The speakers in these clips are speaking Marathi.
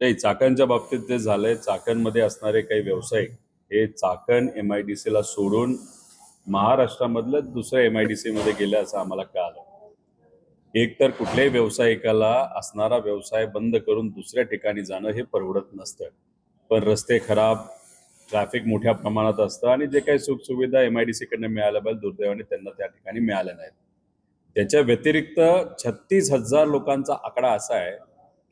नाही, चाकणच्या बाबतीत ते झालंय. चाकणमध्ये असणारे काही व्यावसायिक हे चाकण MIDC ला सोडून महाराष्ट्रामधल्या दुसऱ्या MIDC मध्ये गेले असं आम्हाला कळालं. एक तर कुठल्याही व्यावसायिकाला असणारा व्यवसाय बंद करून दुसऱ्या ठिकाणी जाणं हे परवडत नसतं. पण रस्ते खराब, ट्रॅफिक मोठ्या प्रमाणात असतं आणि जे काही सुखसुविधा MIDC कडनं मिळाल्या पाहिजे दुर्दैवाने त्यांना त्या ठिकाणी मिळाल्या नाहीत. त्याच्या व्यतिरिक्त 36,000 लोकांचा आकडा असा आहे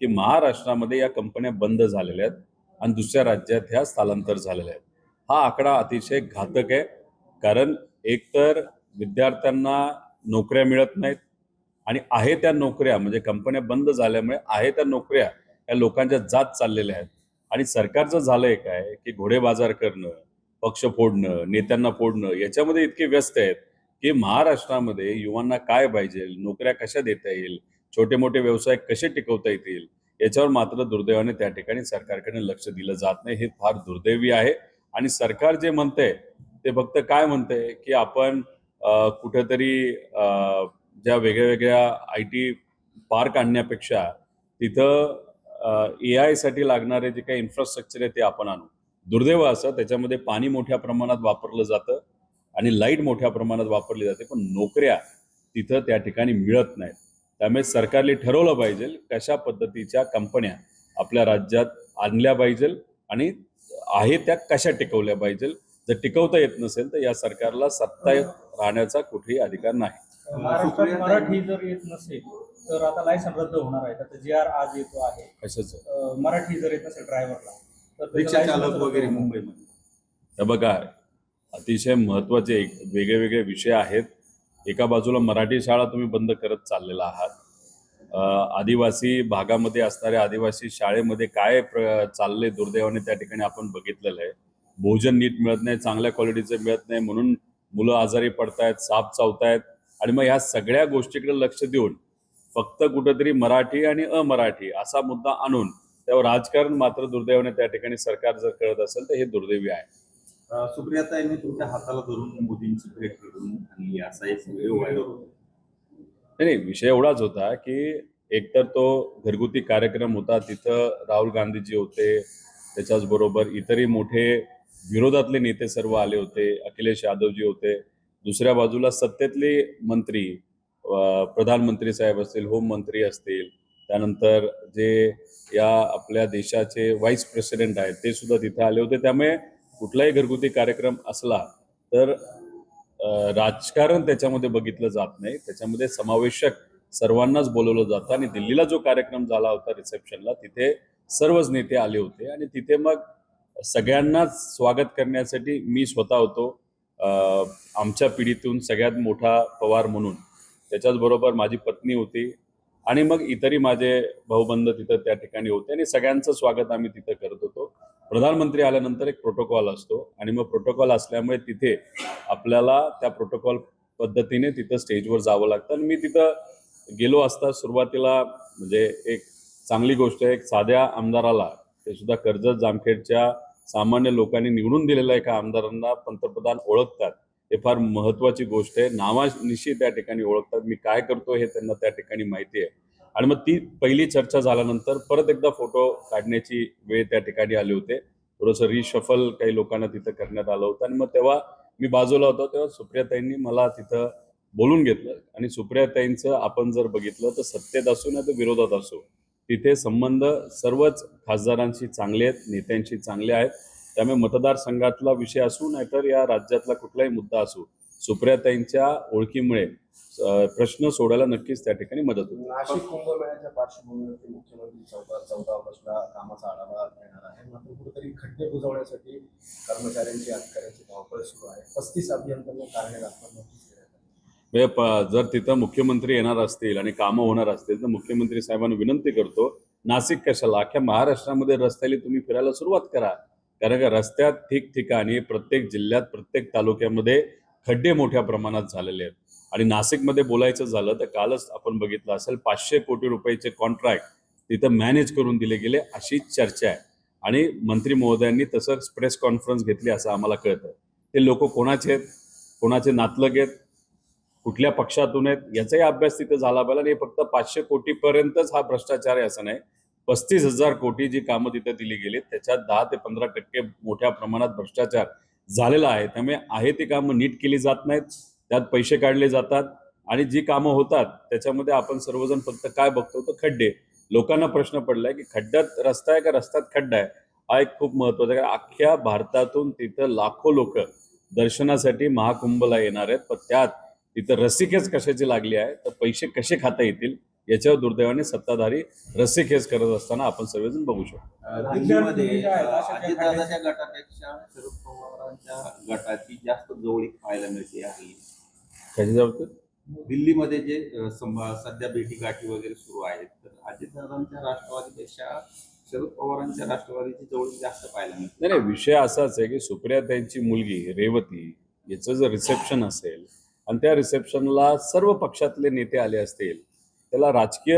की महाराष्ट्रामध्ये या कंपन्या बंद झालेल्या आहेत आणि दुसऱ्या राज्यात ह्या स्थलांतर झालेल्या आहेत. हा आकडा अतिशय घातक आहे. कारण एकतर विद्यार्थ्यांना नोकऱ्या मिळत नाहीत आणि आहे त्या नोकऱ्या म्हणजे कंपन्या बंद झाल्यामुळे आहे त्या नोकऱ्या या लोकांच्या जात चाललेल्या आहेत. आणि सरकारचं झालंय काय की घोडेबाजार करणं, पक्ष फोडणं, नेत्यांना फोडणं याच्यामध्ये इतके व्यस्त आहेत की महाराष्ट्रामध्ये युवांना काय पाहिजे, नोकऱ्या कशा देता येईल, छोटे मोठे व्यवसाय कसे टिकवता येतील याच्यावर मात्र दुर्दैवाने त्या ठिकाणी सरकारकडे लक्ष दिलं जात नाही. हे फार दुर्दैवी आहे. आणि सरकार जे म्हणतंय ते फक्त काय म्हणतंय की आपण कुठेतरी ज्या वेगळ्या IT पार्क आणण्यापेक्षा तिथं AI साठी लागणारे जे काही इन्फ्रास्ट्रक्चर आहे ते आपण आणू. दुर्दैव असं त्याच्यामध्ये पाणी मोठ्या प्रमाणात वापरलं जातं आणि लाईट मोठ्या प्रमाणात वापरली जाते, पण नोकऱ्या तिथं त्या ठिकाणी मिळत नाहीत. त्यामुळे सरकारने ठरवलं पाहिजे कशा पद्धतीच्या कंपन्या आपल्या राज्यात आणल्या पाहिजे आणि आहे त्या कशा टिकवल्या पाहिजे. जर टिकवता येत नसेल तर या सरकारला सत्ता राहण्याचा कुठेही अधिकार नाही. महाराष्ट्रात मराठी जर येत नसेल तर आता लायसन रद्द होणार आहे. आता GR आज येतो आहे. कशाचं? मराठी जर येत नसेल ड्रायव्हरला तर रिक्षा चालक वगैरे मुंबईमध्ये. हे बघा, अतिशय महत्वाचे वेगळे विषय आहेत. एका बाजूला मराठी शाळा तुम्ही बंद करत चाललेला आहात. आदिवासी भागामध्ये असणाऱ्या आदिवासी शाळेमध्ये काय चाललंय दुर्दैवाने त्या ठिकाणी आपण बघितलेलं आहे. भोजन नीट मिळत नाही, चांगल्या क्वालिटीचं मिळत नाही म्हणून मुलं आजारी पडतायत, साप चावतायत. आणि मग ह्या सगळ्या गोष्टीकडे लक्ष देऊन फक्त कुठेतरी मराठी आणि अमराठी असा मुद्दा आणून त्यावर राजकारण मात्र दुर्दैवाने त्या ठिकाणी सरकार जर करत असेल तर हे दुर्दैवी आहे. सुप्रियाताईंनी तुमच्या हाताला धरून मोदींची भेट करून आणि असा एक व्हिडिओ व्हायरल होतो. नाही, विषय एवढाच होता की एकतर तो घरगुती कार्यक्रम होता, तिथं राहुल गांधीजी होते, त्याच्याच बरोबर इतरही मोठे विरोधातले नेते सर्व आले होते, अखिलेश यादवजी होते. दुसऱ्या बाजूला सत्तेतले मंत्री, प्रधानमंत्री साहेब असतील, होममंत्री असतील, त्यानंतर जे या आपल्या देशाचे व्हाईस प्रेसिडेंट आहेत ते सुद्धा तिथे आले होते. त्यामुळे कुठलाही घरगुती कार्यक्रम असला तर राजकारण त्याच्यामध्ये बघितलं जात नाही. त्याच्यामध्ये समावेशक सर्वांनाच बोलवलं जातं. आणि दिल्लीला जो कार्यक्रम झाला होता रिसेप्शनला तिथे सर्वच नेते आले होते आणि तिथे मग सगळ्यांनाच स्वागत करण्यासाठी मी स्वतः होतो, आमच्या पिढीतून सगळ्यात मोठा पवार म्हणून. त्याच्याच बरोबर माझी पत्नी होती आणि मग इतरही माझे भाऊबंद तिथं त्या ठिकाणी होते आणि सगळ्यांचं स्वागत आम्ही तिथं करत होतो. प्रधानमंत्री आल्यानंतर एक प्रोटोकॉल असतो आणि मग प्रोटोकॉल असल्यामुळे तिथे आपल्याला त्या प्रोटोकॉल पद्धतीने तिथं स्टेजवर जावं लागतं. आणि मी तिथं गेलो असता सुरुवातीला म्हणजे एक चांगली गोष्ट आहे, एक साध्या आमदाराला, ते सुद्धा कर्जत जामखेडच्या सामान्य लोकांनी निवडून दिलेल्या एका आमदारांना पंतप्रधान ओळखतात, हे फार महत्वाची गोष्ट आहे. नावानिशी त्या ठिकाणी ओळखतात. मी काय करतो हे त्यांना त्या ठिकाणी माहिती आहे. आणि मग ती पहिली चर्चा झाल्यानंतर परत एकदा फोटो काढण्याची वेळ त्या ठिकाणी आली होते. थोडंसं रिशफल काही लोकांना तिथं करण्यात आलं होतं आणि मग तेव्हा मी बाजूला होतो. तेव्हा सुप्रियाताईंनी मला तिथं बोलून घेतलं आणि सुप्रियाताईंचं आपण जर बघितलं तर सत्तेत असो ना तर विरोधात असो तिथे संबंध सर्वच खासदारांशी चांगले आहेत, नेत्यांशी चांगले आहेत. त्यामुळे मतदारसंघातला विषय असू नाहीतर या राज्यातला कुठलाही मुद्दा असू, सुप्रियाताईंच्या ओळखीमुळे प्रश्न सोडायला नक्कीच त्या ठिकाणी मदत होते. नाशिक कुंभमेळ्याच्या पार्श्वभूमीवरती मुख्यमंत्री 14 ऑगस्टला कामाचा आढावा घेणार आहे. मात्र कुठेतरी खड्डे बुजवण्यासाठी कर्मचाऱ्यांची अधिकाऱ्यांची धावपळ सुरू आहे. 35 अभियंत्यांना कारणे दाखवा म्हणजे जर तिथं मुख्यमंत्री येणार असतील आणि कामं होणार असतील तर मुख्यमंत्री साहेबांना विनंती करतो, नाशिक कशाला, अख्ख्या महाराष्ट्रामध्ये रस्त्याला तुम्ही फिरायला सुरुवात करा. कारण का रस्त्यात ठिकठिकाणी प्रत्येक जिल्ह्यात प्रत्येक तालुक्यामध्ये खड्डे मोठ्या प्रमाणात झालेले आहेत. आणि नाशिकमध्ये बोलायचं झालं तर कालच आपण बघितलं असेल 500 कोटी रुपयाचे कॉन्ट्रॅक्ट तिथं मॅनेज करून दिले गेले अशी चर्चा आहे. आणि मंत्री महोदयांनी तसं प्रेस कॉन्फरन्स घेतली असं आम्हाला कळतं. ते लोक कोणाचे आहेत, कोणाचे नातलग आहेत, कुठल्या पक्षातून आहेत याचाही अभ्यास तिथे झाला पाहिजे. आणि फक्त 500 कोटीपर्यंतच हा भ्रष्टाचार आहे असं नाही. 35,000 कोटी जी कामं तिथे दिली गेली त्याच्यात 10 ते 15% मोठ्या प्रमाणात भ्रष्टाचार झालेला आहे. त्यामुळे आहे ती कामं नीट केली जात नाहीत, त्यात पैसे काढले जातात आणि जी कामं होतात त्याच्यामध्ये आपण सर्वजण फक्त काय बघतो तर खड्डे. लोकांना प्रश्न पडलाय की खड्ड्यात रस्ता आहे का रस्त्यात खड्डा आहे, हा एक खूप महत्वाचा आहे. कारण अख्ख्या भारतातून तिथं लाखो लोक दर्शनासाठी महाकुंभला येणार आहेत, पण त्यात तिथं रस्सीखेच कशाची लागली आहे तर पैसे कसे खाता येतील याच्यावर दुर्दैवाने सत्ताधारी रस्सीखेच करत असताना आपण सर्वजण बघू शकतो. दिल्लीमध्ये जे आहेत, अशा काही अजितदादाच्या गटापेक्षा शरद पवारांच्या गटाची जास्त जवळीक पाहायला मिळते आहे. कशाच्या बाबतीत? दिल्लीमध्ये जे सध्या भेटीगाठी वगैरे सुरू आहेत, तर अजितदादांच्या राष्ट्रवादीपेक्षा शरद पवारांच्या राष्ट्रवादीची जवळीक जास्त पाहायला मिळते. नाही, विषय असाच आहे की सुप्रिया त्यांची मुलगी रेवती याचं जर रिसेप्शन असेल आणि त्या रिसेप्शनला सर्व पक्षातले नेते आले असतील, त्याला राजकीय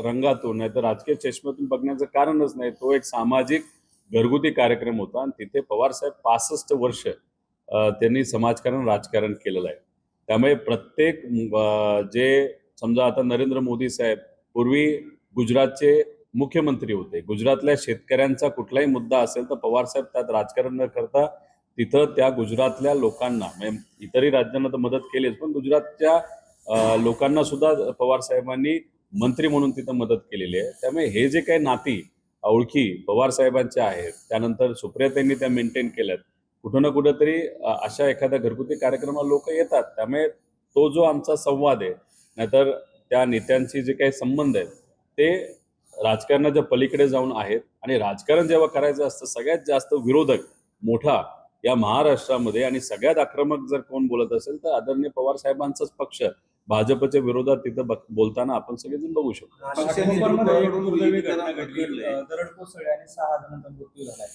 रंगातून नाही तर राजकीय चष्म्यातून बघण्याचं कारणच नाही. तो एक सामाजिक घरगुती कार्यक्रम होता आणि तिथे पवारसाहेब 65 वर्ष त्यांनी समाजकारण राजकारण केलेलं आहे. त्यामुळे प्रत्येक जे समजा आता नरेंद्र मोदी साहेब पूर्वी गुजरातचे मुख्यमंत्री होते, गुजरातल्या शेतकऱ्यांचा कुठलाही मुद्दा असेल तर पवारसाहेब त्यात राजकारण न करता तिथं त्या गुजरातल्या लोकांना म्हणजे इतरही राज्यांना तर मदत केलीच, पण गुजरातच्या लोकांना सुद्धा पवार साहेबांनी मंत्री म्हणून तिथं मदत केलेली आहे. त्यामुळे हे जे काही नाती ओळखी पवार साहेबांच्या आहेत, त्यानंतर सुप्रिया त्यांनी त्या मेंटेन केल्यात. कुठं ना कुठं तरी अशा एखाद्या घरगुती कार्यक्रमाला लोक येतात. त्यामुळे तो जो आमचा संवाद आहे नाहीतर त्या नेत्यांशी जे काही संबंध आहेत ते राजकारणाच्या पलीकडे जाऊन आहेत. आणि राजकारण जेव्हा करायचं असतं सगळ्यात जास्त विरोधक मोठा या महाराष्ट्रामध्ये आणि सगळ्यात आक्रमक जर कोण बोलत असेल तर आदरणीय पवार साहेबांचाच पक्ष भाजपच्या विरोधात तिथं बोलताना आपण सगळेजण बघू शकतो. पक्षाने कोकणमध्ये एक दुर्दैवी दुर्दैवी घटना घटना घडली, घडलीय. दरड कोसळली आणि 6 जणांचा मृत्यू झालाय.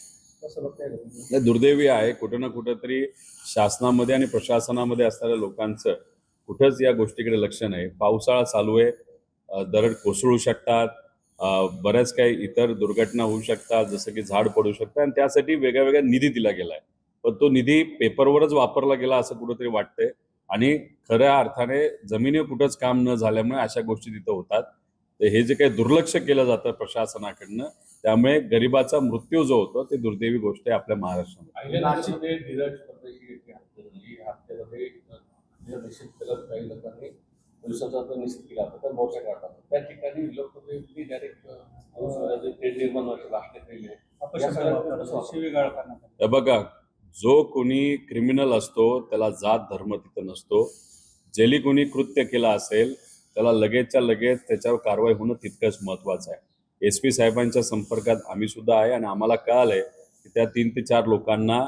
कसं बघताय तुम्ही? नाही, दुर्दैवी आहे. कुठं ना कुठं तरी शासनामध्ये आणि प्रशासनामध्ये असणाऱ्या लोकांचं कुठंच या गोष्टीकडे लक्ष नाही. पावसाळा चालू आहे, दरड कोसळू शकतात, बऱ्याच काही इतर दुर्घटना होऊ शकतात, जसं की झाड पडू शकतात आणि त्यासाठी वेगळ्या वेगळ्या निधी दिला गेलाय. पण तो निधी पेपरवरच वापरला गेला असं कुठंतरी वाटतंय आणि खऱ्या अर्थाने जमिनीवर कुठंच काम न झाल्यामुळे अशा गोष्टी तिथं होतात. तर हे जे काही दुर्लक्ष केलं जातं प्रशासनाकडनं त्यामुळे गरिबाचा मृत्यू जो होतो ते दुर्दैवी गोष्ट आहे आपल्या महाराष्ट्रामध्ये. अहिल्यानगरमध्ये धीरज परदेशी याची हत्या झाली. या हत्येमध्ये जे निश्चित केलं काही लोकांनी दिवसाचा निश्चित केला होता तर मोर्चा काढला होता. त्या ठिकाणी लोकप्रतिनिधी डायरेक्ट तेढ निर्माण व्हायचे भाषण केले. शिवीगाळ करण्यात आली. हे बघा, जो कोणी क्रिमिनल असतो त्याला जात धर्म तिथं नसतो. ज्याने कोणी कृत्य केला असेल त्याला लगेचच्या लगेच त्याच्यावर कारवाई होणं तितकंच महत्वाचं आहे. SP साहेबांच्या संपर्कात आम्ही सुद्धा आहे आणि आम्हाला कळालंय की त्या 3 ते 4 लोकांना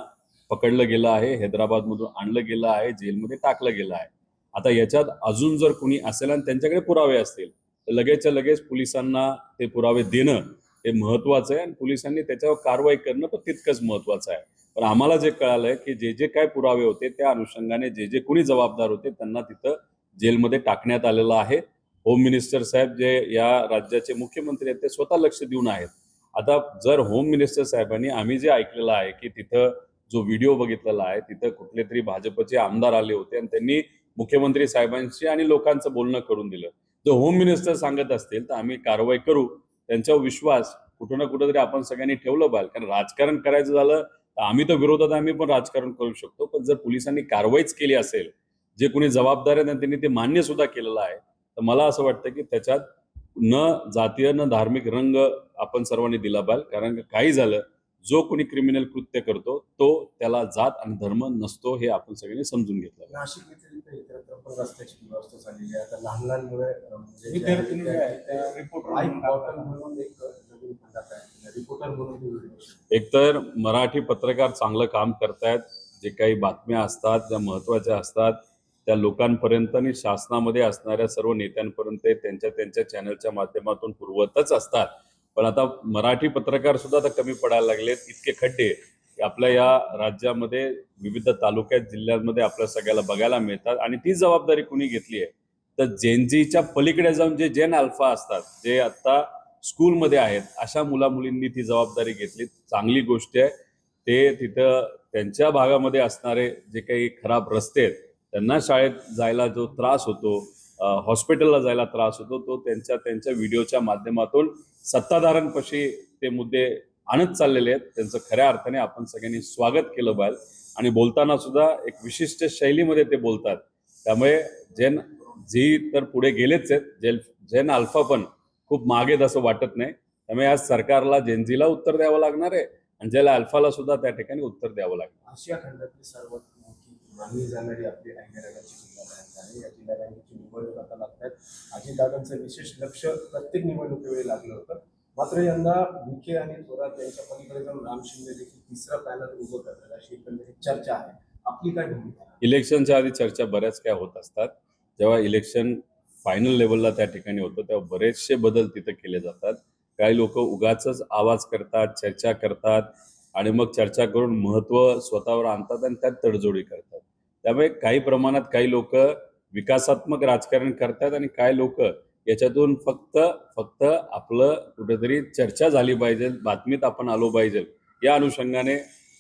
पकडलं गेलं आहे, हैदराबादमधून आणलं गेलं आहे, जेलमध्ये टाकलं गेलं आहे. आता याच्यात अजून जर कोणी असेल आणि त्यांच्याकडे पुरावे असतील तर लगेचच्या लगेच पोलिसांना ते पुरावे देणं हे महत्वाचं आहे आणि पोलिसांनी त्याच्यावर कारवाई करणं पण तितकंच महत्वाचं आहे. पण आम्हाला जे कळालंय की जे जे काय पुरावे होते त्या अनुषंगाने जे जे कोणी जबाबदार होते त्यांना तिथं जेलमध्ये टाकण्यात आलेलं आहे. होम मिनिस्टर साहेब जे या राज्याचे मुख्यमंत्री आहेत ते स्वतः लक्ष देऊन आहेत. आता जर होम मिनिस्टर साहेबांनी आम्ही जे ऐकलेलं आहे की तिथं जो व्हिडिओ बघितलेला आहे तिथं कुठले तरी भाजपचे आमदार आले होते आणि त्यांनी मुख्यमंत्री साहेबांशी आणि लोकांचं बोलणं करून दिलं. जर होम मिनिस्टर सांगत असतील तर आम्ही कारवाई करू. त्यांच्यावर विश्वास कुठं ना कुठं तरी आपण सगळ्यांनी ठेवलं पाहिजे. कारण राजकारण करायचं झालं तर आम्ही तर विरोधात आम्ही पण राजकारण करू शकतो, पण जर पोलिसांनी कारवाईच केली असेल, जे कोणी जबाबदार आहेत त्यांनी ते मान्य सुद्धा केलेलं आहे, तर मला असं वाटतं की त्याच्यात न जातीय न धार्मिक रंग आपण सर्वांनी दिला पाहिजे. कारण काही झालं जो कोणी क्रिमिनल कृत्य करतो तो त्याला जात आणि धर्म नसतो हे आपण सगळ्यांनी समजून घेतलं. नाशिक व्यतिरिक्त इतरत्र पण रस्त्याची व्यवस्था झालेली आहे. आता लहान लहान मुळे म्हणजे विद्यार्थी जे आहेत त्या रिपोर्टर म्हणून एक नवीन खंडात आहे, रिपोर्टर म्हणून ते व्हिडिओ एकतर मराठी पत्रकार चांगलं काम करतायत. जे काही बातम्या असतात ज्या महत्त्वाच्या असतात त्या लोकांपर्यंत आणि शासनामध्ये असणाऱ्या सर्व नेत्यांपर्यंत ते त्यांच्या त्यांच्या चॅनलच्या माध्यमातून पुरवतच असतात. पण आता मराठी पत्रकार सुद्धा आता कमी पडायला लागलेत. इतके खड्डे आपल्या या राज्यामध्ये विविध तालुक्यात जिल्ह्यांमध्ये आपल्या सगळ्याला बघायला मिळतात आणि ती जबाबदारी कुणी घेतली आहे तर जेनजीच्या पलीकडे जाऊन जे जेन अल्फा असतात जे आता स्कूलमध्ये आहेत अशा मुलामुलींनी ती जबाबदारी घेतली. चांगली गोष्ट आहे. ते तिथं त्यांच्या भागामध्ये असणारे जे काही खराब रस्ते आहेत त्यांना शाळेत जायला जो त्रास होतो हॉस्पिटलला जायला त्रास होतो तो त्यांच्या व्हिडिओच्या माध्यमातून सत्ताधाऱ्यांपाशी ते मुद्दे आणत चाललेले आहेत. त्यांचं खऱ्या अर्थाने आपण सगळ्यांनी स्वागत केलं पाहिजे आणि बोलताना सुद्धा एक विशिष्ट शैलीमध्ये ते बोलतात. त्यामुळे जेन झी तर पुढे गेलेच आहेत, जेन अल्फा पण खूप मागे असं वाटत नाही. त्यामुळे आज सरकारला जेनझीला उत्तर द्यावं लागणार आहे आणि जेल अल्फाला सुद्धा त्या ठिकाणी उत्तर द्यावं लागणार. आशिया खंडातली सर्वात मोठी मानली जाणारी आपली अहिल्यानगरची जिल्हा बँक आहे. या जिल्हा बँकेची निवडणूक आता लागतात. अजितदादांचं विशेष लक्ष प्रत्येक निवडणुकीवेळी लागलं होतं. मात्र यंदा विखे आणि थोरात यांच्या पलीकडे जाऊन राम शिंदे देखील तिसरा पॅनल उभं करतात अशी एकंदरीत चर्चा आहे. आपली काय भूमिका आहे? इलेक्शनच्या आधी चर्चा बऱ्याच काय होत असतात. जेव्हा इलेक्शन फायनल लेवलला त्या ठिकाणी होतं तेव्हा बरेचसे बदल तिथे केले जातात. काही लोक उगाचच आवाज करतात, चर्चा करतात आणि मग चर्चा करून महत्त्व स्वतःवर आणतात आणि त्यात तडजोडी करतात. त्यामुळे काही प्रमाणात काही लोक विकासात्मक राजकारण करतात आणि काही लोक याच्यातून फक्त आपलं कुठेतरी चर्चा झाली पाहिजे, बातमीत आपण आलो पाहिजे या अनुषंगाने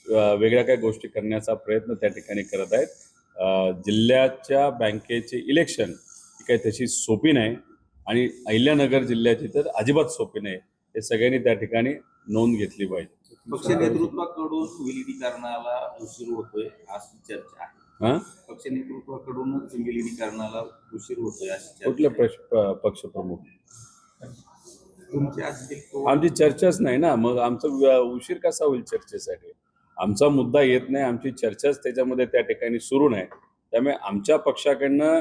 वेगळ्या काही गोष्टी करण्याचा प्रयत्न त्या ठिकाणी करत आहेत. जिल्ह्याच्या बँकेचे इलेक्शन ही काही तशी सोपी नाही आणि अहिल्यानगर जिल्ह्याची तर अजिबात सोपी नाही. हे सगळ्यांनी त्या ठिकाणी नोंद घेतली पाहिजे. पक्ष नेतृत्वाकडून विलिनीकरणाला उशीर होतोय अशी चर्चा आहे. पक्ष नेतृत्वाकडूनच विलिनीकरणाला उशीर होतोय अशी कुठले चर्चा पक्षप्रमुख? तुमची असतील तो आमची चर्चाच नाही ना, मग आमचा उशीर कसा होईल चर्चेसाठी? आमचा मुद्दा येत नाही, आमची चर्चाच त्याच्यामध्ये त्या ठिकाणी सुरू नाही. त्यामुळे आमच्या पक्षाकडनं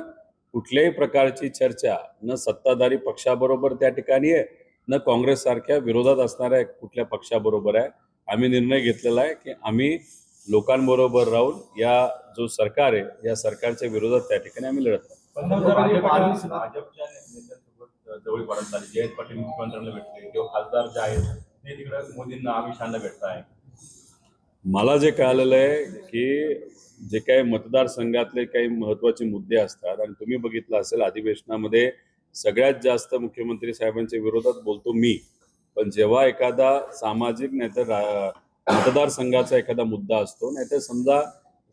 कुठल्याही प्रकारची चर्चा न सत्ताधारी पक्षाबरोबर त्या ठिकाणी आहे, न काँग्रेस सारख्या विरोधात असणाऱ्या कुठल्या पक्षाबरोबर आहे. आम्ही निर्णय घेतलेला आहे की आम्ही लोकांबरोबर राहून या जो सरकार आहे या सरकारच्या विरोधात त्या ठिकाणी आम्ही लढत आहोत. भाजपच्या नेत्यांसोबत जवळ वाढत आली. जयंत पाटील मुख्यमंत्र्यांना भेटले किंवा खासदार जे आहेत ते तिकडे मोदींना अमित शहाना भेटताय. मला जे कळालेलं आहे की जे काही मतदारसंघातले काही महत्त्वाचे मुद्दे असतात आणि तुम्ही बघितलं असेल अधिवेशनामध्ये सगळ्यात जास्त मुख्यमंत्री साहेबांच्या विरोधात बोलतो मी. पण जेव्हा एखादा सामाजिक नाहीतर मतदारसंघाचा एखादा मुद्दा असतो, नाहीतर समजा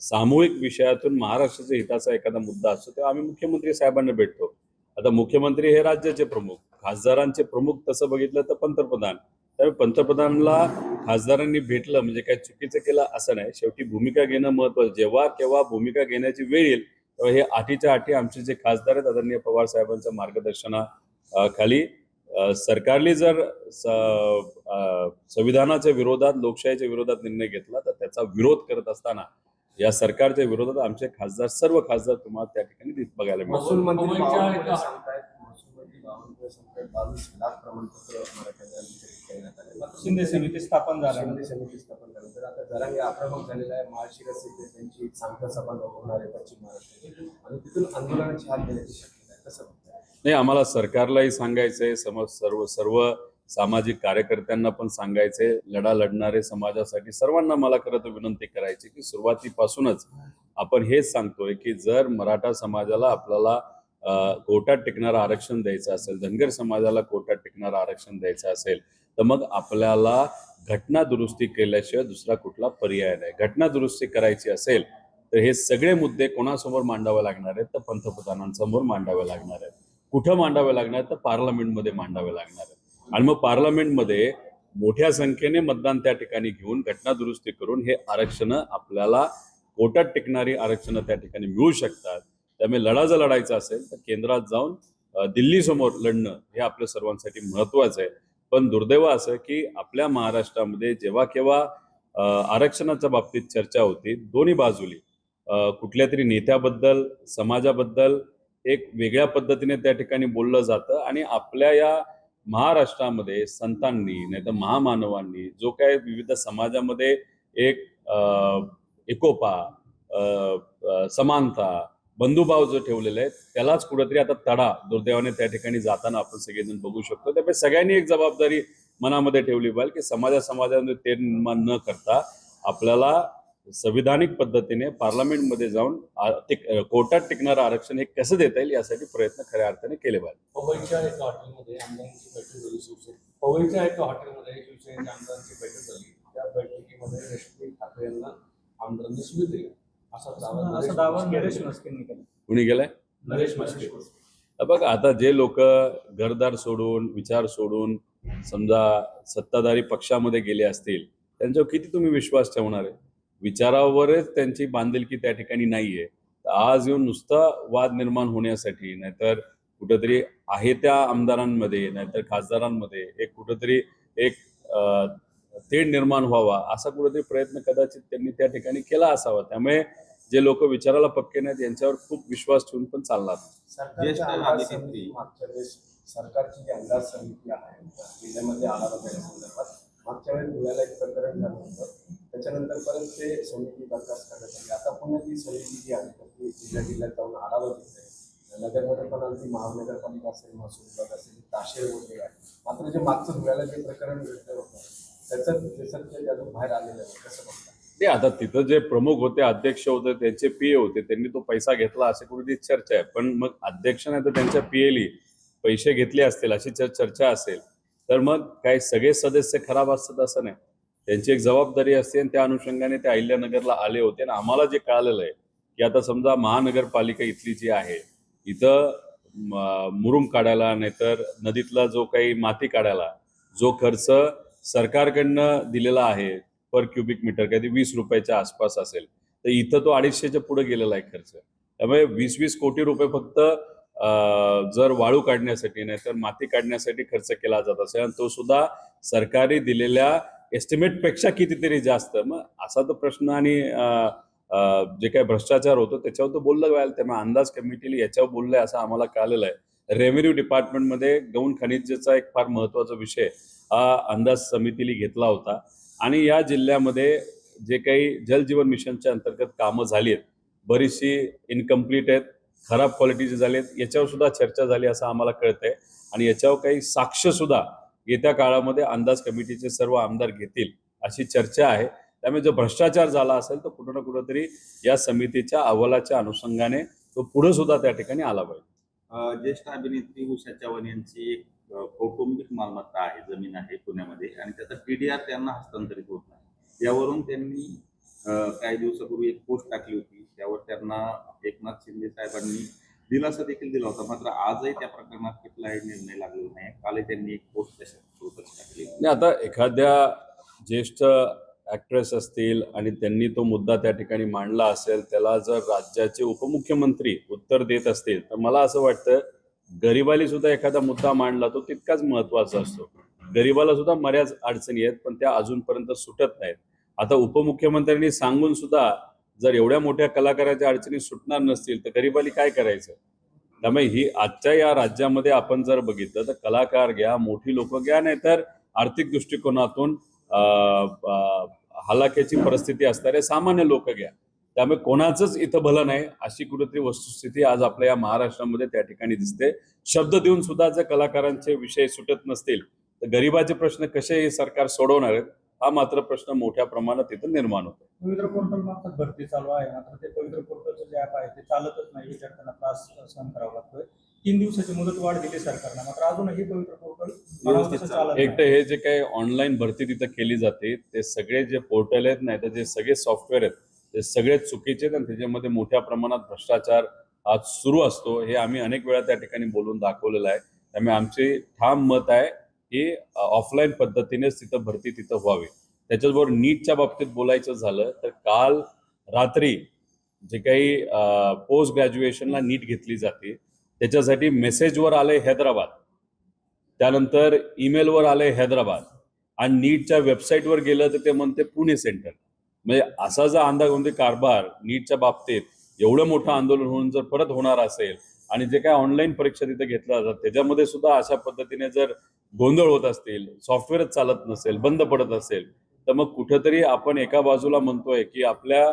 सामूहिक विषयातून महाराष्ट्राच्या हिताचा एखादा मुद्दा असतो तेव्हा आम्ही मुख्यमंत्री साहेबांना भेटतो. आता मुख्यमंत्री हे राज्याचे प्रमुख, खासदारांचे प्रमुख तसं बघितलं तर पंतप्रधान. त्यामुळे पंतप्रधानला खासदारांनी भेटलं म्हणजे काय चुकीचं केलं असं नाही. शेवटी भूमिका घेणं महत्त्वाचं. जेव्हा केव्हा भूमिका घेण्याची वेळ येईल तेव्हा हे आठीच्या आठी आमचे जे खासदार आहेत आदरणीय पवार साहेबांच्या मार्गदर्शनाखाली सरकारने जर संविधानाच्या विरोधात, लोकशाहीच्या विरोधात निर्णय घेतला तर त्याचा विरोध करत असताना या सरकारच्या विरोधात आमचे खासदार, सर्व खासदार तुम्हाला त्या ठिकाणी बघायला मिळतात. महसूल मंत्री बावनकुळे सांगतायत 22 लाख प्रमाणपत्र मराठ्यांना वितरित करण्यात आले. शिंदे समिती स्थापन झाली. शिंदे समिती स्थापन झाल्यानंतर आता जरांगे आक्रमक झालेला आहे. महाशिरस येथे त्यांची सांगता सभा होणार आहे पश्चिम महाराष्ट्राची आणि तिथून आंदोलनाची हात घेण्याची शक्यता आहे. कसं बघताय? नाही, आम्हाला सरकारलाही सांगायचंय, सर्व सामाजिक कार्यकर्त्यांना पण सांगायचंय, लढा लढणारे समाजासाठी सर्वांना मला खरं तर विनंती करायची की सुरुवातीपासूनच आपण हेच सांगतोय की जर मराठा समाजाला आपल्याला कोर्टात टिकणारं आरक्षण द्यायचं असेल, धनगर समाजाला कोर्टात टिकणारं आरक्षण द्यायचं असेल तर मग आपल्याला घटना दुरुस्ती केल्याशिवाय दुसरा कुठला पर्याय नाही. घटना दुरुस्ती करायची असेल तर हे सगळे मुद्दे कोणासमोर मांडावे लागणार आहेत? तर पंतप्रधानांसमोर मांडावे लागणार आहेत. कुठं मांडावे लागणार तर पार्लमेंटमध्ये मांडावे लागणार आहेत. आणि मग पार्लमेंटमध्ये मोठ्या संख्येने मतदान त्या ठिकाणी घेऊन घटना दुरुस्ती करून हे आरक्षण आपल्याला कोर्टात टिकणारी आरक्षण त्या ठिकाणी मिळू शकतात. त्यामुळे लढा जर लढायचा असेल तर केंद्रात जाऊन दिल्ली समोर लढणं हे आपल्या सर्वांसाठी महत्त्वाचं आहे. पण दुर्दैव असं की आपल्या महाराष्ट्रामध्ये जेव्हा केव्हा आरक्षणाच्या बाबतीत चर्चा होती दोन्ही बाजूली कुठल्या तरी नेत्याबद्दल, समाजाबद्दल एक वेगळ्या पद्धतीने त्या ठिकाणी बोललं जातं आणि आपल्या या महाराष्ट्रामध्ये संतांनी नाही तर महामानवांनी जो काय विविध समाजामध्ये एक एकोपा, समानता, बंधुभाव जो ठेवलेला आहे त्यालाच कुठेतरी आता तडा दुर्दैवाने त्या ठिकाणी जाताना आपण सगळेजण बघू शकतो. त्यामुळे सगळ्यांनी एक जबाबदारी मनामध्ये ठेवली पाहिजे की समाजामध्ये ते निर्माण न करता आपल्याला संविधानिक पद्धतीने पार्लमेंटमध्ये जाऊन कोर्टात टिकणारं आरक्षण हे कसं देता येईल यासाठी प्रयत्न खऱ्या अर्थाने केले पाहिजे. पवईच्या एका हॉटेलमध्ये आमदारांची बैठक झाली. पवईच्या एका हॉटेलमध्ये शिवसेनेच्या आमदारांची बैठक झाली. त्या बैठकीमध्ये रश्मी ठाकरे यांना आमदारांनी शिवी दिली असा दावा नरेश म्हस्केंनी केला. कुणी गेलाय? नरेश म्हस्के बघा आता जे लोक घरदार सोडून विचार सोडून समजा सत्ताधारी पक्षामध्ये गेले असतील त्यांच्यावर किती तुम्ही विश्वास ठेवणार आहे? विचारावरच त्यांची बांधिलकी त्या ठिकाणी नाहीये. तर आज येऊन नुसता वाद निर्माण होण्यासाठी नाहीतर कुठेतरी आहे त्या आमदारांमध्ये नाहीतर खासदारांमध्ये एक कुठेतरी एक तेढ निर्माण व्हावा असा कुठेतरी प्रयत्न कदाचित त्यांनी त्या ठिकाणी केला असावा. त्यामुळे जे लोक विचाराला पक्के नाहीत यांच्यावर खूप विश्वास ठेवून पण चालणार नाही. सरकारच्या ज्येष्ठ अंदाज अभिनेत्री. समिती मागच्या वेळेस सरकारची जी अंदाज समिती आहे जिल्ह्यामध्ये आढावा घेण्यासंदर्भात मागच्या वेळेस धुळ्याला एक प्रकरण झालं होतं. त्याच्यानंतर परत ते समिती बरखास्त करण्यात आली. आता पुन्हा ती समिती जी आहे तर ती जिल्ह्यात जाऊन आढावा घेत आहे. नगरमध्ये पण ती महानगरपालिका असेल महसूल विभाग असेल ताशेर वगैरे आहे. मात्र जे मागचं धुळ्याला जे प्रकरण घडलं होतं त्याचं जे सत्य अजून बाहेर आलेलं आहे कसं बघता? ते आता तिथं जे प्रमुख होते अध्यक्ष होते त्यांचे पीए होते त्यांनी तो पैसा घेतला अशी कुठेतरी चर्चा आहे. पण मग अध्यक्ष नाही तर त्यांच्या पीएली पैसे घेतले असतील अशी चर्चा असेल तर मग काय सगळे सदस्य खराब असतात असं नाही. त्यांची एक जबाबदारी असते आणि त्या अनुषंगाने ते अहिल्यानगरला आले होते. आणि आम्हाला जे कळालेलं आहे की आता समजा महानगरपालिका इथली जी आहे इथं मुरुम काढायला नाहीतर नदीतला जो काही माती काढायला जो खर्च सरकारकडनं दिलेला आहे पर क्युबिक मीटर काही 20 रुपयाच्या आसपास असेल तर इथं तो 250च्या पुढे गेलेला आहे खर्च. त्यामुळे 20-20 कोटी रुपये फक्त जर वाळू काढण्यासाठी नाहीतर माती काढण्यासाठी खर्च केला जात असेल आणि तो सुद्धा सरकारी दिलेल्या एस्टिमेट पेक्षा कितीतरी जास्त. मग असा तो प्रश्न आणि जे काही भ्रष्टाचार होतो त्याच्यावर तो बोललं जाईल. त्यामुळे अंदाज कमिटीला याच्यावर बोललंय असं आम्हाला कळलेलं आहे. रेव्हेन्यू डिपार्टमेंटमध्ये गौण खनिजेचा एक फार महत्वाचा विषय हा अंदाज समितीने घेतला होता. आणि या जिल्ह्यामध्ये जे काही जलजीवन मिशनच्या अंतर्गत कामं झाली आहेत बरीचशी इनकम्प्लीट आहेत खराब क्वालिटीचे झाले आहेत याच्यावर सुद्धा चर्चा झाली असं आम्हाला कळतंय. आणि याच्यावर काही साक्ष सुद्धा येत्या काळामध्ये अंदाज कमिटीचे सर्व आमदार घेतील अशी चर्चा आहे. त्यामुळे जो भ्रष्टाचार झाला असेल तर कुठं ना कुठंतरी या समितीच्या अहवालाच्या अनुषंगाने तो पुढे सुद्धा त्या ठिकाणी आला पाहिजे. ज्येष्ठ अभिनेत्री उषा चव्हाण यांची एक कौटुंबिक मालमत्ता आहे, जमीन आहे पुण्यामध्ये आणि त्याचा टीडीआर त्यांना हस्तांतरित होत नाही. यावरून त्यांनी काही दिवसापूर्वी एक पोस्ट टाकली होती. त्यावर त्यांना एकनाथ शिंदे साहेबांनी दिलासा देखील दिला होता. मात्र आजही त्या प्रकरणात कुठलाही निर्णय लागलेला नाही. कालही त्यांनी एक पोस्ट तशाच टाकली. आता एखाद्या ज्येष्ठ ऍक्ट्रेस असतील आणि त्यांनी तो मुद्दा त्या ठिकाणी मांडला असेल त्याला जर राज्याचे उपमुख्यमंत्री उत्तर देत असतील तर मला असं वाटतं गरिबाली सुद्धा एखादा मुद्दा मांडला तो तितकाच महत्वाचा असतो. गरिबाला सुद्धा बऱ्याच अडचणी आहेत पण त्या अजूनपर्यंत सुटत नाहीत. आता उपमुख्यमंत्र्यांनी सांगून सुद्धा जर एवढ्या मोठ्या कलाकाराच्या अडचणी सुटणार नसतील तर गरिबाली काय करायचं? त्यामुळे ही आजच्या या राज्यामध्ये आपण जर बघितलं तर कलाकार घ्या मोठी लोक घ्या नाहीतर आर्थिक दृष्टिकोनातून हलाख्याची परिस्थिती असणारे सामान्य लोक घ्या. त्यामुळे कोणाचंच इथं भलं नाही अशी कुठेतरी वस्तुस्थिती आज आपल्या या महाराष्ट्रामध्ये त्या ठिकाणी दिसते. शब्द देऊन सुद्धा जर कलाकारांचे विषय सुटत नसतील तर गरिबाचे प्रश्न कसे हे सरकार सोडवणार आहेत हा मात्र प्रश्न मोठ्या प्रमाणात इथं निर्माण होतो. पवित्र पोर्टल मार्फत भरती चालू आहे मात्र ते पवित्र पोर्टलचं जे ऍप आहे ते चालतच नाही. विद्यार्थ्यांना त्रास सहन करावा लागतोय. 3 दिवसाची मुदत वाढ दिली सरकारनं मात्र अजूनही पवित्र पोर्टल व्यवस्थित चालत एक तर हे जे काही ऑनलाईन भरती तिथं केली जाते ते सगळे जे पोर्टल आहेत नाही तर जे सगळे सॉफ्टवेअर आहेत ते सगळे चुकीचे आहेत आणि त्याच्यामध्ये मोठ्या प्रमाणात भ्रष्टाचार आज सुरू असतो. हे आम्ही अनेक वेळा त्या ठिकाणी बोलून दाखवलेलं आहे. त्यामुळे आमचे ठाम मत आहे की ऑफलाईन पद्धतीनेच तिथं भरती तिथं व्हावी. त्याच्याबरोबर नीटच्या बाबतीत बोलायचं झालं तर काल रात्री जे काही पोस्ट ग्रॅज्युएशनला नीट घेतली जाते त्याच्यासाठी मेसेजवर आले हैदराबाद त्यानंतर ईमेलवर आले हैदराबाद आणि नीटच्या वेबसाईटवर गेलं तर ते म्हणते पुणे सेंटर. म्हणजे असा जर अंदागोंदी कारभार नीटच्या बाबतीत एवढं मोठं आंदोलन होऊन जर परत होणार असेल आणि जे काय ऑनलाईन परीक्षा तिथे घेतल्या जातात त्याच्यामध्ये सुद्धा अशा पद्धतीने जर गोंधळ होत असतील सोफ्टवेअरच चालत नसेल बंद पडत असेल तर मग कुठेतरी आपण एका बाजूला म्हणतोय की आपल्या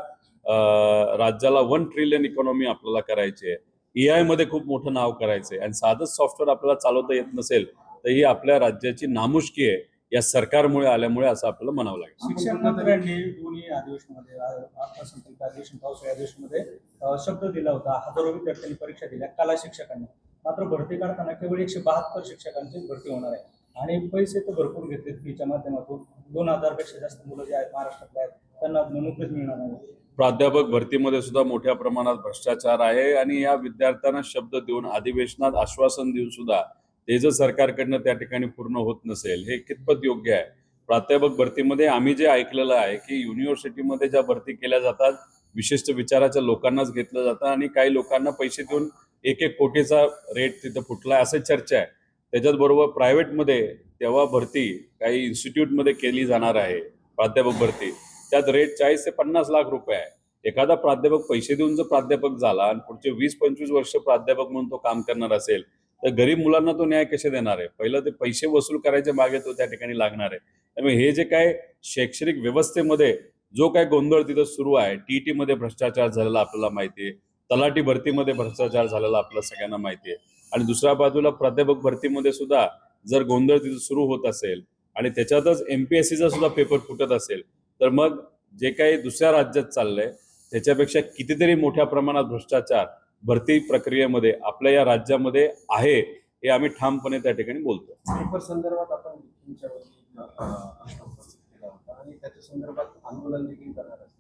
राज्याला 1 ट्रिलियन इकॉनॉमी आपल्याला करायची आहे. AI मध्ये खूप मोठं नाव करायचंय आणि साधंच सॉफ्टवेअर आपल्याला चालवता येत नसेल तर ही आपल्या राज्याची नामुष्की आहे या सरकारमुळे आल्यामुळे असं आपल्याला म्हणावं लागेल. शिक्षण मंत्र्यांनी दोन्ही अधिवेशनामध्ये अर्थसंकल्प अधिवेशन पावसाळी अधिवेशनामध्ये शब्द दिला होता. हजारो विद्यार्थ्यांनी परीक्षा दिल्या कला शिक्षकांनी मात्र भरती काढताना केवळ 172 शिक्षकांची भरती होणार आहे आणि पैसे तर भरपूर घेतले फीच्या माध्यमातून. 2000 पेक्षा जास्त मुलं जे आहेत महाराष्ट्रातले आहेत त्यांना नोकरीच मिळणार नाही. प्राध्यापक भरतीमध्ये सुद्धा मोठ्या प्रमाणात भ्रष्टाचार आहे आणि या विद्यार्थ्यांना शब्द देऊन अधिवेशनात आश्वासन देऊन सुद्धा ते जर सरकारकडनं त्या ठिकाणी पूर्ण होत नसेल हे कितपत योग्य आहे. प्राध्यापक भरतीमध्ये आम्ही जे ऐकलेलं आहे की युनिव्हर्सिटीमध्ये ज्या भरती केल्या जातात विशिष्ट विचाराच्या लोकांनाच घेतलं जातं आणि काही लोकांना पैसे देऊन 1-1 कोटीचा रेट तिथं फुटलाय असं चर्चा आहे. त्याच्याच बरोबर प्रायव्हेटमध्ये तेव्हा भरती काही इन्स्टिट्यूटमध्ये केली जाणार आहे प्राध्यापक भरती, त्यात रेट 40 ते 50 लाख रुपये आहे. एखादा प्राध्यापक पैसे देऊन जर प्राध्यापक झाला आणि पुढचे 20-25 वर्ष प्राध्यापक म्हणून तो काम करणार असेल तर गरीब मुलांना तो न्याय कसे देणार आहे. पहिलं ते पैसे वसूल करायच्या मागे तो त्या ठिकाणी लागणार आहे. त्यामुळे हे जे काय शैक्षणिक व्यवस्थेमध्ये जो काय गोंधळ तिथं सुरू आहे, टीईटी मध्ये भ्रष्टाचार झालेला आपल्याला माहिती आहे, तलाठी भरतीमध्ये भ्रष्टाचार झालेला आपल्याला सगळ्यांना माहिती आहे आणि दुसऱ्या बाजूला प्राध्यापक भरतीमध्ये सुद्धा जर गोंधळ तिथं सुरू होत असेल आणि त्याच्यातच एमपीएससीचा सुद्धा पेपर फुटत असेल तर मग जे काही दुसऱ्या राज्यात चाललंय त्याच्यापेक्षा कितीतरी मोठ्या प्रमाणात भ्रष्टाचार भरती प्रक्रियेमध्ये आपल्या या राज्यामध्ये आहे हे आम्ही ठामपणे त्या ठिकाणी बोलतो. पेपर संदर्भात आपण तुमच्यावरती प्रश्न उपस्थित केला होता आणि त्याच्या संदर्भात आंदोलन देखील करणार असतं.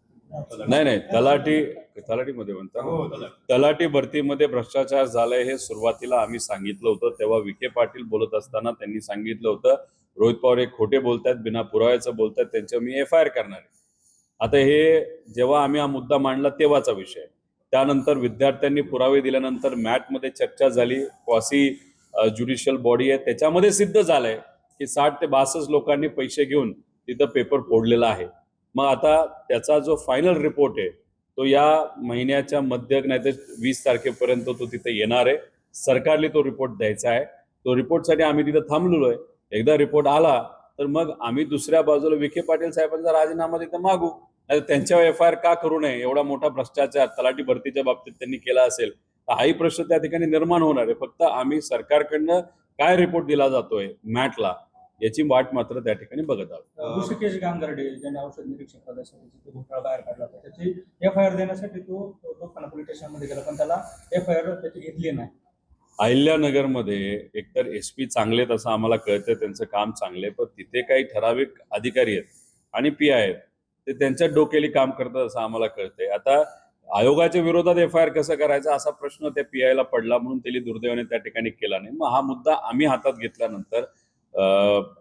नाही तलाठीमध्ये म्हणता तलाठी भरतीमध्ये भ्रष्टाचार झालाय हे सुरुवातीला आम्ही सांगितलं होतं. तेव्हा विखे पाटील बोलत असताना त्यांनी सांगितलं होतं रोहित पवार हे खोटे बोलतायत, बिना पुराव्याचं बोलतायत, त्यांच्यावर मी FIR करणार आहे. आता हे जेव्हा आम्ही हा मुद्दा मांडला तेव्हाचा विषय. त्यानंतर विद्यार्थ्यांनी पुरावे दिल्यानंतर मॅटमध्ये चर्चा झाली, क्वासी ज्युडिशियल बॉडी आहे त्याच्यामध्ये सिद्ध झालंय की 60 ते 62 लोकांनी पैसे घेऊन तिथं पेपर फोडलेला आहे. मग आता त्याचा जो फायनल रिपोर्ट आहे तो या महिन्याच्या मध्य नाही तर 20 तारखेपर्यंत तो तिथे येणार आहे. सरकारने तो रिपोर्ट द्यायचा आहे. तो रिपोर्टसाठी आम्ही तिथं थांबलेलो आहे. एकदा रिपोर्ट आला तर मग आम्ही दुसऱ्या बाजूला विखे पाटील साहेबांचा राजीनामा तिथं मागू, नाही त्यांच्यावर FIR का करू नये. एवढा मोठा भ्रष्टाचार तलाठी भरतीच्या बाबतीत त्यांनी केला असेल तर हाही प्रश्न त्या ठिकाणी निर्माण होणार आहे. फक्त आम्ही सरकारकडनं काय रिपोर्ट दिला जातोय मॅटला याची वाट मात्र त्या ठिकाणी बघत आहोत. ऋषिकेश गांगर्डे ज्यांनी औषध निरीक्षक पदासाठी घोटाळा बाहेर काढला होता त्याची FIR देण्यासाठी तो पोलीस स्टेशनमध्ये गेला पण त्याला FIR त्याची घेतली नाही. अहिल्यानगरमध्ये एकतर SP चांगले आहेत असं आम्हाला कळतं, त्यांचं काम चांगले, पण तिथे काही ठराविक अधिकारी आहेत आणि PI आहेत ते त्यांच्या डोक्याली काम करतात असं आम्हाला कळतंय. आता आयोगाच्या विरोधात FIR कसं करायचा असा प्रश्न त्या PI ला पडला म्हणून त्यांनी दुर्दैवाने त्या ठिकाणी केला नाही. मग हा मुद्दा आम्ही हातात घेतल्यानंतर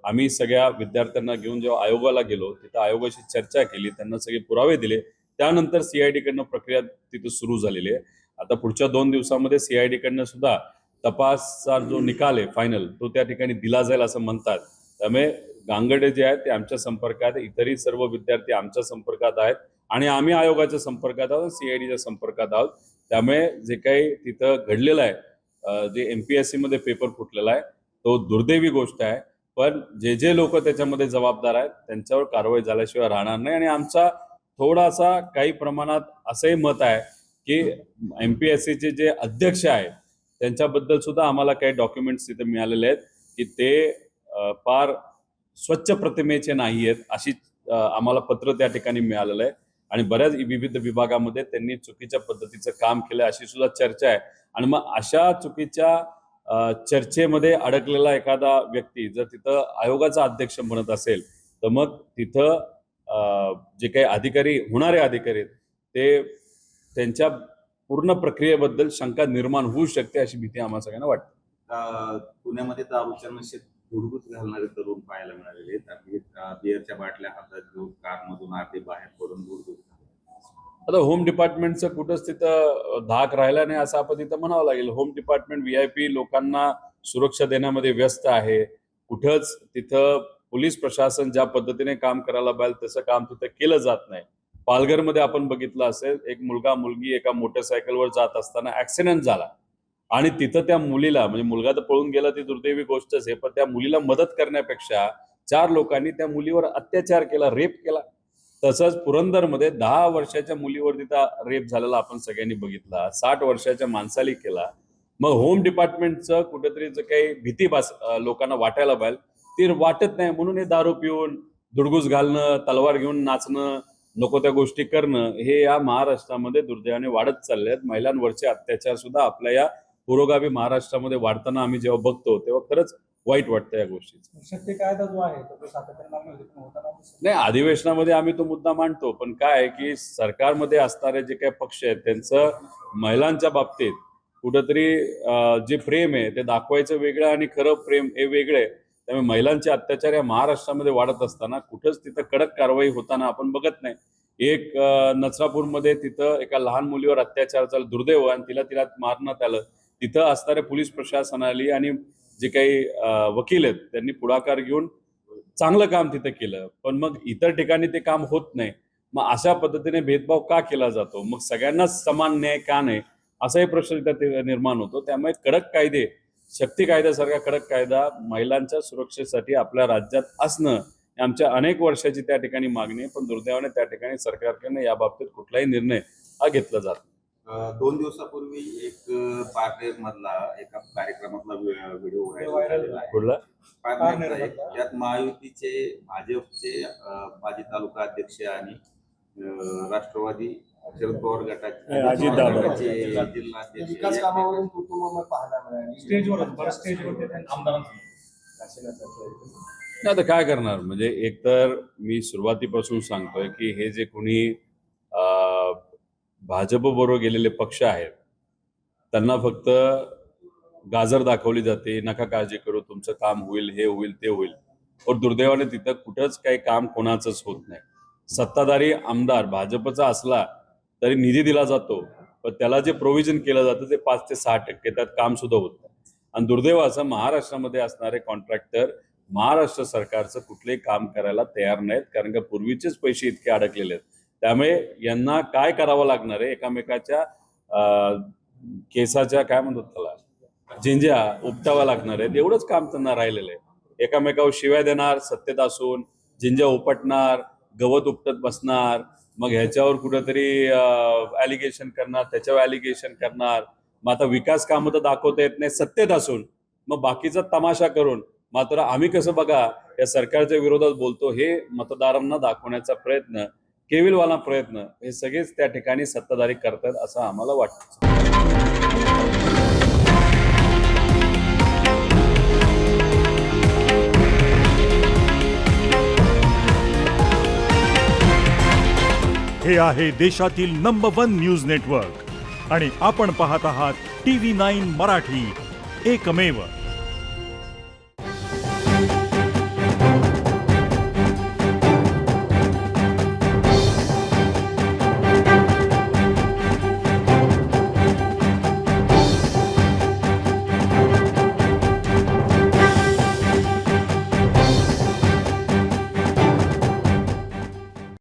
आम्ही सगळ्या विद्यार्थ्यांना घेऊन जेव्हा आयोगाला गेलो तिथं आयोगाशी चर्चा केली, त्यांना सगळे पुरावे दिले, त्यानंतर CID कडनं प्रक्रिया तिथं सुरू झालेली आहे. आता पुढच्या 2 दिवसामध्ये CID कडनं सुद्धा तपासचा जो निकाल आहे फायनल तो त्या ठिकाणी दिला जाईल असं म्हणतात. त्यामुळे गांगडे जे आहेत ते आमच्या संपर्कात, इतरही सर्व विद्यार्थी आमच्या संपर्कात आहेत आणि आम्ही आयोगाच्या संपर्कात आहोत, CIDच्या संपर्कात आहोत. त्यामुळे जे काही तिथं घडलेलं आहे, जे MPSC मध्ये पेपर फुटलेला आहे तो दुर्दैवी गोष्ट आहे. पण जे लोक त्याच्यामध्ये जबाबदार आहेत त्यांच्यावर कारवाई झाल्याशिवाय राहणार नाही. आणि आमचा थोडासा काही प्रमाणात असंही मत आहे की MPSCचे जे अध्यक्ष आहेत त्यांच्याबद्दल सुद्धा आम्हाला काही डॉक्युमेंट्स तिथे मिळालेले आहेत की ते फार स्वच्छ प्रतिमेचे नाही आहेत अशी आम्हाला पत्र त्या ठिकाणी मिळालेलं आहे आणि बऱ्याच विविध विभागामध्ये त्यांनी चुकीच्या पद्धतीचं काम केलं अशी सुद्धा चर्चा आहे. आणि मग अशा चुकीच्या चर्चेमध्ये अडकलेला एखादा व्यक्ती जर तिथं आयोगाचा अध्यक्ष म्हणत असेल तर मग तिथं जे काही अधिकारी होणारे अधिकारी ते त्यांच्या पूर्ण प्रक्रियेबद्दल शंका निर्माण होऊ शकते अशी भीती आम्हाला सगळ्यांना वाटते. पुण्यामध्ये दारूच्या नशेत धुडगूस घालणारे तरुण पाहायला मिळालेले आहेत. बिअरच्या बाटल्या हातात घेऊन कारमधून अर्धे बाहेर पडून धुडगूस. आता होम डिपार्टमेंटचं कुठंच तिथं धाक राहिला नाही असं आपण तिथं म्हणावं लागेल. होम डिपार्टमेंट VIP लोकांना सुरक्षा देण्यामध्ये व्यस्त आहे. कुठंच तिथं पोलीस प्रशासन ज्या पद्धतीने काम करायला पाहिजे तसं काम तिथं केलं जात नाही. पालघरमध्ये आपण बघितलं असेल एक मुलगा मुलगी एका मोटरसायकलवर जात असताना ऍक्सिडेंट झाला आणि तिथं त्या मुलीला, म्हणजे मुलगा तर पळून गेला ती दुर्दैवी गोष्टच आहे, पण त्या मुलीला मदत करण्यापेक्षा 4 लोकांनी त्या मुलीवर अत्याचार केला, रेप केला. तसंच पुरंदरमध्ये 10 वर्षाच्या मुलीवर तिथं रेप झालेला आपण सगळ्यांनी बघितला, 60 वर्षाच्या माणसाली केला. मग होम डिपार्टमेंटचं कुठेतरी जे काही भीती लोकांना वाटायला पाहिजे ती वाटत नाही म्हणून हे दारू पिऊन धुडगूस घालणं, तलवार घेऊन नाचणं, नको त्या गोष्टी करणं हे या महाराष्ट्रामध्ये दुर्दैवाने वाढत चालले आहेत. महिलांवरचे अत्याचार सुद्धा आपल्या या पुरोगामी महाराष्ट्रामध्ये वाढताना आम्ही जेव्हा बघतो तेव्हा खरंच वाईट वाटतं या गोष्टीचं. शक्ती कायदा जो आहे तो सातत्याने मागणी होती पण होताना दिसत नाही, अधिवेशनामध्ये आम्ही तो मुद्दा मांडतो, पण काय आहे की सरकारमध्ये असणारे जे काही पक्ष आहेत त्यांचं महिलांच्या बाबतीत कुठंतरी जे प्रेम आहे ते दाखवायचं वेगळं आणि खरं प्रेम हे वेगळं आहे. त्यामुळे महिलांचे अत्याचार या महाराष्ट्रामध्ये वाढत असताना कुठंच तिथं कडक कारवाई होताना आपण बघत नाही. एक नसरापूरमध्ये तिथं एका लहान मुलीवर अत्याचार झाला, दुर्दैव, आणि तिला मारण्यात आलं. तिथं असणाऱ्या पोलीस प्रशासनाली आणि जे काही वकील आहेत त्यांनी पुढाकार घेऊन चांगलं काम तिथं केलं, पण मग इतर ठिकाणी ते काम होत नाही. मग अशा पद्धतीने भेदभाव का केला जातो? मग सगळ्यांनाच समान न्याय का नाही, असाही प्रश्न तिथं निर्माण होतो. त्यामुळे कडक कायदे, शक्ती कायद्यासारखा कडक कायदा महिलांच्या सुरक्षेसाठी आपल्या राज्यात असणं ही आमच्या अनेक वर्षाची त्या ठिकाणी मागणी आहे, पण दुर्दैवाने त्या ठिकाणी सरकारकडनं या बाबतीत कुठलाही निर्णय हा घेतला जात नाही. 2 दिवसापूर्वी एक पारनेर मधला एका कार्यक्रमातला व्हिडिओ व्हायरल झालेला आहे. कुठला? पारनेरचा एक. त्यात महायुतीचे, भाजपचे माजी तालुका अध्यक्ष आणि राष्ट्रवादी शरद पवार गटाचे अजितदादा. जिल्हाध्यक्ष विकास कामावरून कुटुंबामध्ये पाहायला मिळाली स्टेजवरच बरं स्टेजवर आमदारांचं नाही, आता काय करणार? म्हणजे एकतर मी सुरुवातीपासून सांगतोय की हे जे कोणी भाजप बरोबर गेलेले पक्ष आहेत त्यांना फक्त गाजर दाखवली जाते, नका काळजी करू, तुमचं काम होईल, हे होईल, ते होईल. और दुर्दैवाने तिथं कुठंच काही काम कोणाचंच होत नाही. सत्ताधारी आमदार भाजपचा असला तरी निधी दिला जातो, पण त्याला जे प्रोव्हिजन केलं जातं ते 5 ते 6% त्यात काम सुद्धा होत नाही. आणि दुर्दैवाचं महाराष्ट्रामध्ये असणारे कॉन्ट्रॅक्टर महाराष्ट्र सरकारचं कुठलंही काम करायला तयार नाहीत, कारण का पूर्वीचेच पैसे इतके अडकलेले आहेत. त्यामुळे यांना काय करावं लागणार आहे? एकामेकाच्या केसाच्या काय म्हणतात त्याला, झिंज्या उपटाव्या लागणार आहेत, एवढंच काम त्यांना राहिलेलं आहे. एकामेकावर शिव्या देणार, सत्तेत असून झिंज्या उपटणार, गवत उपटत बसणार, मग ह्याच्यावर कुठंतरी ॲलिगेशन करणार, त्याच्यावर ॲलिगेशन करणार. मग आता विकास कामं तर दाखवता येत नाही सत्तेत असून, मग बाकीचा तमाशा करून मात्र आम्ही कसं बघा या सरकारच्या विरोधात बोलतो हे मतदारांना दाखवण्याचा प्रयत्न, केविलवाला प्रयत्न, हे सगळेच त्या ठिकाणी सत्ताधारी करतात असं आम्हाला वाटतं. हे आहे देशातील नंबर 1 न्यूज नेटवर्क आणि आपण पाहत आहात TV9 मराठी, एकमेव.